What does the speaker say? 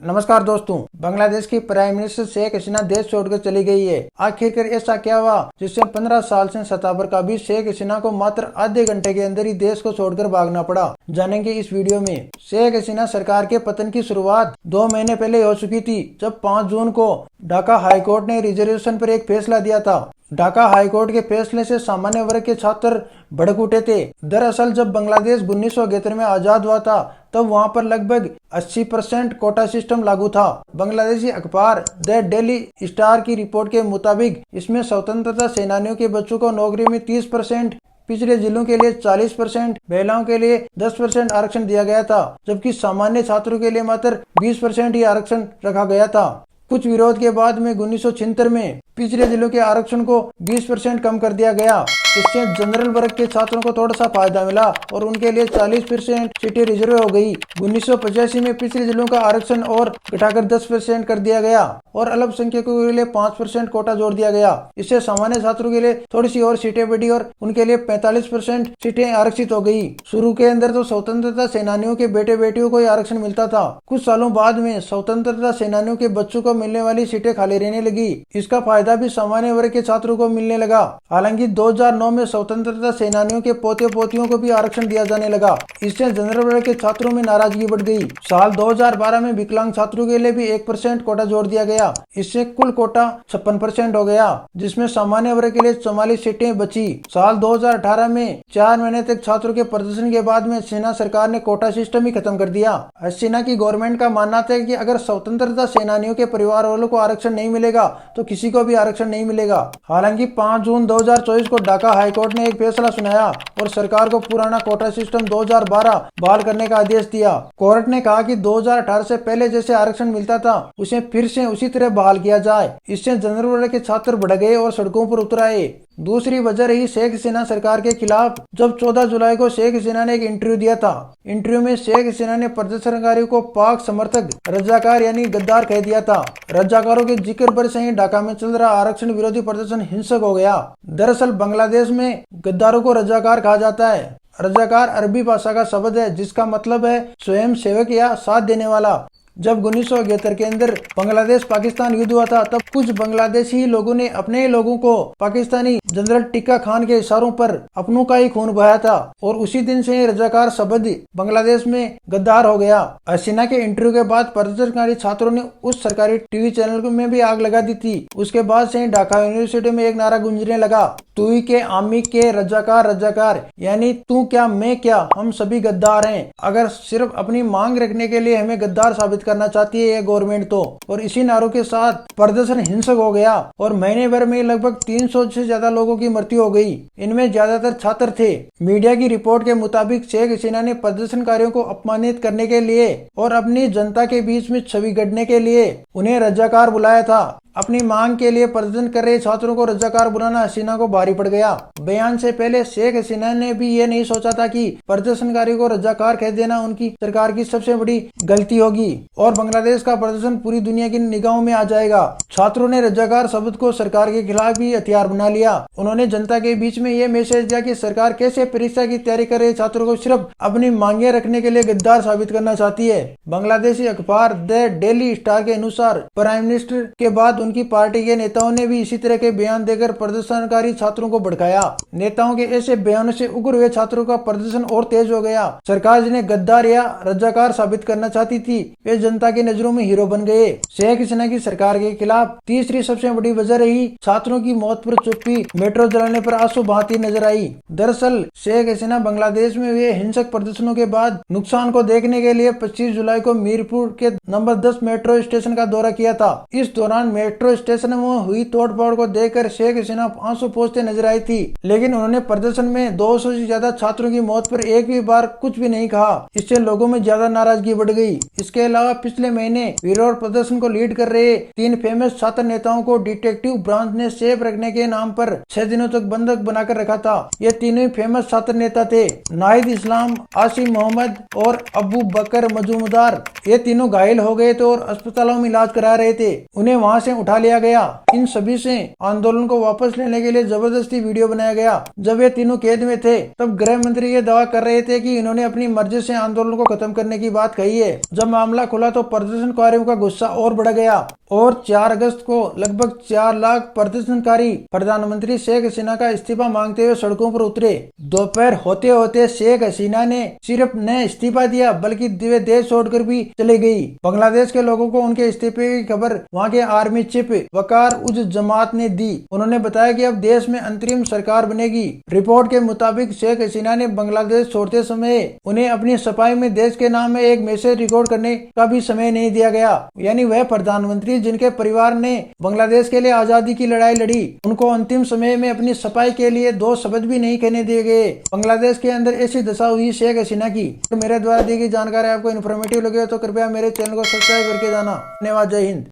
नमस्कार दोस्तों। बांग्लादेश की प्राइम मिनिस्टर शेख हसीना देश छोड़कर चली गई है। आखिरकार ऐसा क्या हुआ जिससे 15 साल से सत्ता का भी शेख हसीना को मात्र आधे घंटे के अंदर ही देश को छोड़कर भागना पड़ा, जानेंगे इस वीडियो में। शेख हसीना सरकार के पतन की शुरुआत 2 महीने पहले हो चुकी थी, जब 5 जून को ढाका हाईकोर्ट ने रिजर्वेशन पर एक फैसला दिया था। ढाका हाईकोर्ट के फैसले से सामान्य वर्ग के छात्र भड़क उठे थे। दरअसल जब बांग्लादेश 1971 में आजाद हुआ था, तब वहां पर लगभग 80% कोटा सिस्टम लागू था। बांग्लादेशी अखबार द डेली स्टार की रिपोर्ट के मुताबिक इसमें स्वतंत्रता सेनानियों के बच्चों को नौकरी में 30%, पिछड़े जिलों के लिए 40%, महिलाओं के लिए 10% आरक्षण दिया गया था, जबकि सामान्य छात्रों के लिए मात्र 20% ही आरक्षण रखा गया था। कुछ विरोध के बाद में 1976 में पिछड़े जिलों के आरक्षण को 20% कम कर दिया गया। इससे जनरल वर्ग के छात्रों को थोड़ा सा फायदा मिला और उनके लिए 40% सीटें रिजर्व हो गई। 1985 में पिछड़े जिलों का आरक्षण और घटाकर 10% कर दिया गया और अल्पसंख्यकों के लिए 5% कोटा जोड़ दिया गया। इससे सामान्य छात्रों के लिए थोड़ी सी और सीटें बढ़ी और उनके लिए 45% सीटें आरक्षित हो गई। शुरू के अंदर तो स्वतंत्रता सेनानियों के बेटे बेटियों को आरक्षण मिलता था। कुछ सालों बाद में स्वतंत्रता सेनानियों के बच्चों को मिलने वाली सीटें खाली रहने लगी। इसका फायदा भी सामान्य वर्ग के छात्रों को मिलने लगा। हालांकि 2009 में स्वतंत्रता सेनानियों के पोते पोतियों को भी आरक्षण दिया जाने लगा। इससे जनरल वर्ग के छात्रों में नाराजगी बढ़ गई। साल 2012 में विकलांग छात्रों के लिए भी 1% कोटा जोड़ दिया गया। इससे कुल कोटा 56% हो गया, जिसमें सामान्य वर्ग के लिए 44 सीटें बची। साल 2018 में 4 महीने तक छात्रों के प्रदर्शन के बाद में हसीना सरकार ने कोटा सिस्टम ही खत्म कर दिया। हसीना की गवर्नमेंट का मानना था कि अगर स्वतंत्रता सेनानियों के परिवार वालों को आरक्षण नहीं मिलेगा तो किसी को भी आरक्षण नहीं मिलेगा। हालांकि 5 जून 2024 को ढाका हाईकोर्ट ने एक फैसला सुनाया और सरकार को पुराना कोटा सिस्टम 2012 बहाल करने का आदेश दिया। कोर्ट ने कहा कि 2018 से पहले जैसे आरक्षण मिलता था उसे फिर से उसी तरह बहाल किया जाए। इससे जनरल वर्ग के छात्र बढ़ गए और सड़कों पर उतर आए। दूसरी वजह रही शेख हसीना सरकार के खिलाफ। जब 14 जुलाई को शेख हसीना ने एक इंटरव्यू दिया था। इंटरव्यू में शेख हसीना ने प्रदर्शनकारियों को पाक समर्थक, रजाकार यानी गद्दार कह दिया था। रजाकारों के जिक्र पर से ही ढाका में चल रहा आरक्षण विरोधी प्रदर्शन हिंसक हो गया। दरअसल बांग्लादेश में गद्दारों को रजाकार कहा जाता है। रजाकार अरबी भाषा का शब्द है जिसका मतलब है स्वयं सेवक या साथ देने वाला। जब 1971 के अंदर बांग्लादेश पाकिस्तान युद्ध हुआ था, तब कुछ बांग्लादेशी लोगों ने अपने लोगों को पाकिस्तानी जनरल टिक्का खान के इशारों पर अपनों का ही खून बहाया था और उसी दिन से रजाकार शब्द बांग्लादेश में गद्दार हो गया। हसीना के इंटरव्यू के बाद प्रदर्शनकारी छात्रों ने उस सरकारी टीवी चैनल में भी आग लगा दी थी। उसके बाद से ढाका यूनिवर्सिटी में एक नारा गूंजने लगा, तू ही के आमी के रजाकार रजाकार, यानी तू क्या मैं क्या, हम सभी गद्दार हैं। अगर सिर्फ अपनी मांग रखने के लिए हमें गद्दार साबित करना चाहती है ये गवर्नमेंट तो। और इसी नारों के साथ प्रदर्शन हिंसक हो गया और महीने भर में लगभग 300 से ज्यादा लोगों की मृत्यु हो गई। इनमें ज्यादातर छात्र थे। मीडिया की रिपोर्ट के मुताबिक शेख हसीना ने प्रदर्शनकारियों को अपमानित करने के लिए और अपनी जनता के बीच में छवि गढ़ने के लिए उन्हें रजाकार बुलाया था। अपनी मांग के लिए प्रदर्शन कर रहे छात्रों को रजाकार बुलाना हसीना को भारी पड़ गया। बयान से पहले शेख हसीना ने भी ये नहीं सोचा था कि प्रदर्शनकारियों को रजाकार कह देना उनकी सरकार की सबसे बड़ी गलती होगी और बांग्लादेश का प्रदर्शन पूरी दुनिया की निगाहों में आ जाएगा। छात्रों ने रजाकार शब्द को सरकार के खिलाफ भी हथियार बना लिया। उन्होंने जनता के बीच में ये मैसेज दिया कि सरकार कैसे परीक्षा की तैयारी कर रहे छात्रों को सिर्फ अपनी मांगे रखने के लिए गद्दार साबित करना चाहती है। बांग्लादेशी अखबार द डेली स्टार के अनुसार प्राइम मिनिस्टर के बाद उनकी पार्टी के नेताओं ने भी इसी तरह के बयान देकर प्रदर्शनकारी छात्रों को भड़काया। नेताओं के ऐसे बयानों से उग्र हुए छात्रों का प्रदर्शन और तेज हो गया। सरकार जिन्हें गद्दार या रजाकार साबित करना चाहती थी, वे जनता की नजरों में हीरो बन गए। शेख हसीना की सरकार के खिलाफ तीसरी सबसे बड़ी वजह रही छात्रों की मौत पर चुप्पी, मेट्रो जलाने पर आंसू बहाती नजर आई। दरअसल शेख हसीना बांग्लादेश में हुए हिंसक प्रदर्शनों के बाद नुकसान को देखने के लिए 25 जुलाई को मीरपुर के नंबर 10 मेट्रो स्टेशन का दौरा किया था। इस दौरान मेट्रो स्टेशन में हुई तोड़फोड़ को देखकर शेख हसीना आंसू पोंछते नजर आई थी, लेकिन उन्होंने प्रदर्शन में 200 से ज्यादा छात्रों की मौत पर एक भी बार कुछ भी नहीं कहा। इससे लोगों में ज्यादा नाराजगी बढ़ गई। इसके अलावा पिछले महीने विरोध प्रदर्शन को लीड कर रहे 3 फेमस छात्र नेताओं को डिटेक्टिव ब्रांच ने सेफ रखने के नाम पर 6 दिनों तक बंधक बनाकर रखा था। ये तीनों ही फेमस छात्र नेता थे, नाहिद इस्लाम, आसिम मोहम्मद और अबू बकर मजूमदार। ये तीनों घायल हो गए थे और अस्पतालों में इलाज करा रहे थे। उन्हें वहां से उठा लिया गया। इन सभी से आंदोलन को वापस लेने के लिए जबरदस्ती वीडियो बनाया गया। जब ये तीनों कैद में थे तब गृह मंत्री ये दावा कर रहे थे कि इन्होंने अपनी मर्जी से आंदोलन को खत्म करने की बात कही है। जब मामला खुला तो प्रदर्शनकारियों का गुस्सा और बढ़ गया और 4 अगस्त को लगभग 4 लाख प्रदर्शनकारी प्रधानमंत्री शेख हसीना का इस्तीफा मांगते हुए सड़कों पर उतरे। दोपहर होते होते शेख हसीना ने सिर्फ न इस्तीफा दिया बल्कि वे देश छोड़कर भी चली गई। बांग्लादेश के लोगों को उनके इस्तीफे की खबर वहां के आर्मी चीफ वकार उज जमात ने दी। उन्होंने बताया कि अब देश में अंतरिम सरकार बनेगी। रिपोर्ट के मुताबिक शेख हसीना ने बांग्लादेश छोड़ते समय उन्हें अपनी सफाई में देश के नाम में एक मैसेज रिकॉर्ड करने का भी समय नहीं दिया गया। यानी वह प्रधानमंत्री जिनके परिवार ने बांग्लादेश के लिए आजादी की लड़ाई लड़ी, उनको अंतिम समय में अपनी सफाई के लिए 2 शब्द भी नहीं कहने दिए गए। बांग्लादेश के अंदर ऐसी दशा हुई शेख हसीना की। तो मेरे द्वारा दी गई जानकारी आपको इन्फॉर्मेटिव लगे तो कृपया मेरे चैनल को सब्सक्राइब करके जाना। धन्यवाद। जय हिंद।